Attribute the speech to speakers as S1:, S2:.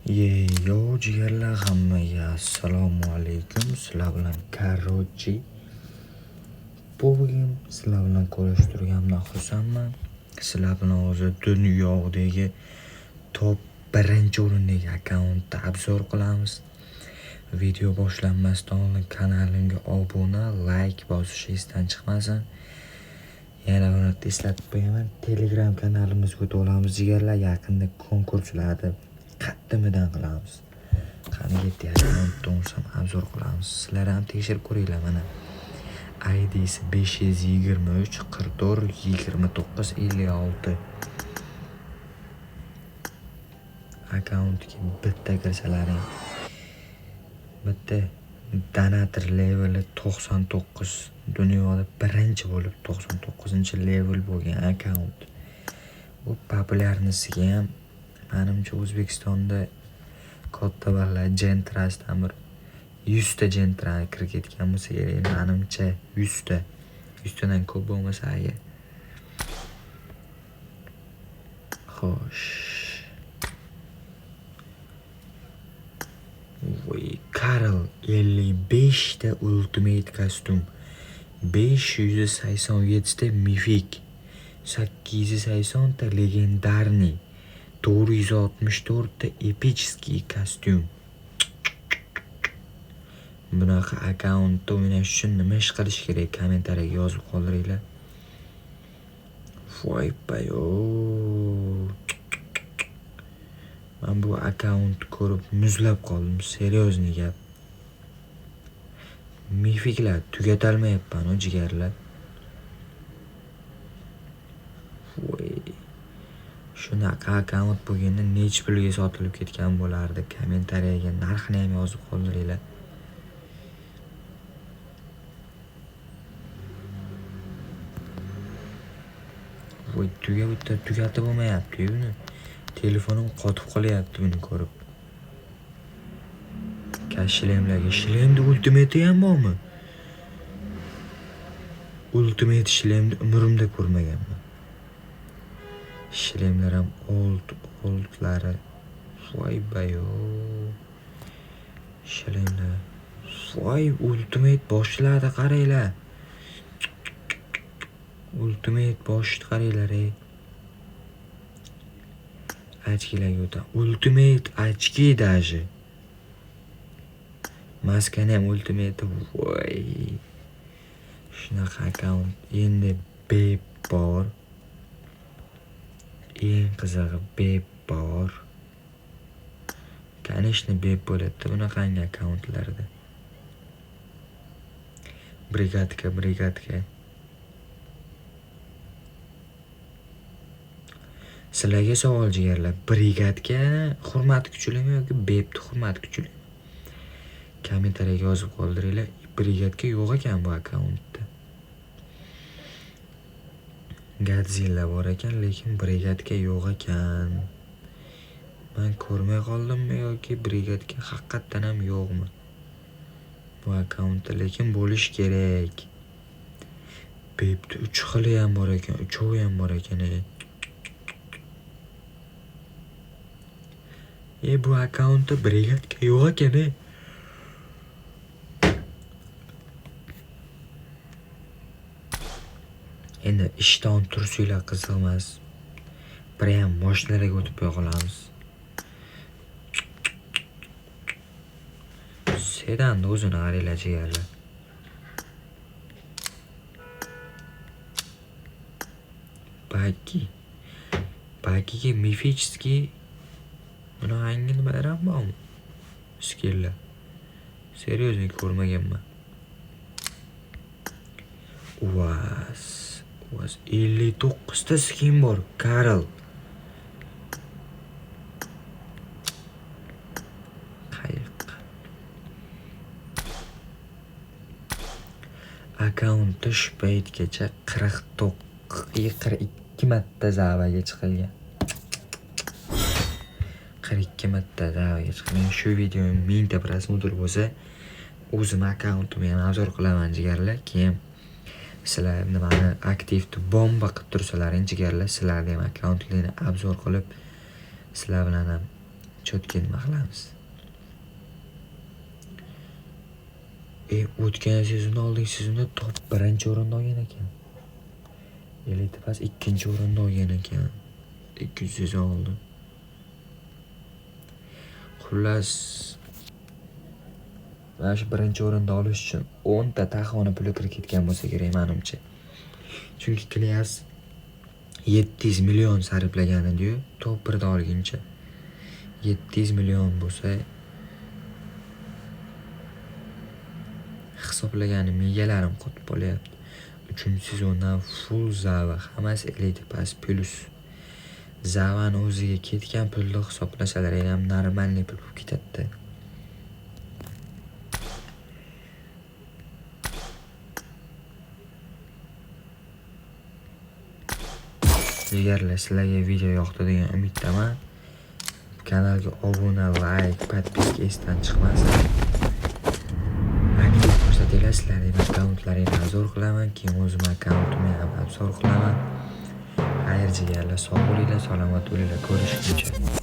S1: Yo jigarlar, hammaga assalomu alaykum. Sizlar bilan bugun sizlar bilan ko'rishtirganimdan xursandman. Sizlar bilan hozir dunyodagi top 1-o'rindagi akkauntni obzor qilamiz. Video boshlanmasdan oldin kanalimga obuna, like bosish esdan chiqmasin. Yana bir eslatib qo'yaman, Telegram kanalimizga o'tib olamiz jigarlar. Yaqinda konkurslarni qaddimidan qilamiz. Qani yetti akkauntni obzor qilamiz. Sizlar ham tekshirib ko'ringlar mana. ID'si 523 44 29 56. Akkauntga bitta kirsalaring. Bitta donator leveli 99. Dunyoda birinchi bo'lib 99-level bo'lgan akkaunt. Bu populyarnisiga ham menimcha O'zbekistonda katta ballar jentrasdan bir 100 ta jentra kirib ketgan bo'lsa kerak. Menimcha 100 ta. 100 tadan ko'p bo'lmasa agar. Xo'sh. Voy, Karl 55 ta ultimate kostyum, 587 ta mifik, 880 ta legendarniy, 464 ta epichskiy kostyum. Bunaqa akkauntda o'ynash uchun nima ish qilish kerak? Kommentariyaga yozib qoldiringlar. Voy bayo. Men bu akkaunt ko'rib muzlab qoldim, seryozni gap. Mifiklar tugatalmayapman o jigarlar. Voy. Shunaqa akkaunt bo'lganda necha pulga sotilib ketgan bo'lardi? Kommentariyaga narxini ham yozib qoldiringlar. Voy, tugatib bo'lmayapti buni. Telefonim qotib qolyapti buni ko'rib. Shlemda ultimate ham bormi? Ultimate shlemni umrimda ko'rmaganman. Shlemlar ham oldlari. Voy bayo. Shlemlar. Voy, ultimate boshlarda qaranglar. Ultimate boshni qaranglar ey. Achkilarga o'ta. Ultimate achki даже. Maskani ham ultimate. Voy. Shunaqa akkaunt. Endi bep bor. Eng qizig'i bep bor. Конечно, bep bo'ladi bunaqangi akkauntlarda. Brigadka. Sizlarga savol jigarlar. Brigadga hurmat kuchlimi yoki bepni hurmat kuchli? Kommentariyaga yozib qoldiringlar. Brigadga yo'q ekan bu akkauntda. Godzilla bor ekan, lekin brigadga yo'q ekan. Men ko'rmay qoldimmi yoki brigadga haqiqatan ham yo'qmi? Bu akkauntda lekin bo'lish kerak. Bepni 3 xili ham bor ekan, 3ovi ham bor ekan. Bu akkauntda brigadga yo'q ekan. Endi ishdan tursanglar qiziq emas. Prям mashinalarga o'tib qo'yamiz. Sedanni o'zini qaranglar jigarlar. Bakiga mifichskiy buni hangi nimalar ham bormi? Skilllar. Seryozni ko'rmaganman. Uas 59 ta skin bor, Karl. Qayoqqa? Akkauntda shu paytgacha 42 marta zavaga chiqilgan. 42 marta zavaga chiqilgan. Shu video 1000 ta prosmotr bo'lsa, o'zim akkauntimni ham obzor qilaman jigarlar. Keyin sizlar nimani aktivni bomba qilib tursalaring jigarlar, sizlarning ham akkauntlaringizni obzor qilib, sizlar bilan ham chotga nima qilamiz? O'tgan sezonda oldingi sezonda top 1-o'rinda olgan ekan. Elite Pass 2-o'rinda olgan ekan. 2 sezon oldin. Xullas mana shu 1-o'rinda olish uchun 10 ta taxmini puli kirib ketgan bo'lsa kerak menimcha. Chunki Klias 700 million sarflagan edi-yu, top 1da olguncha. 700 million bo'lsa hisoblaganim egalarim qotib qolyapti. 3-sezondan full Zava, hammasi Elite Pass plus. Zavani o'ziga ketgan pulni hisoblasalar ham normalniy pul bo'lib ketadi. Agar sizlarga video yoqdi degan umiddaman. Kanalga obuna, like, podpiska esdan chiqmasin. Aktiv ko'rsatinglar, sizlarning akkauntlaringizni obzor qilaman, keyin o'zim akkauntimni ham obzor qilaman. Xayr jigarlar, sog' bo'linglar, salomat bo'linglar, ko'rishguncha.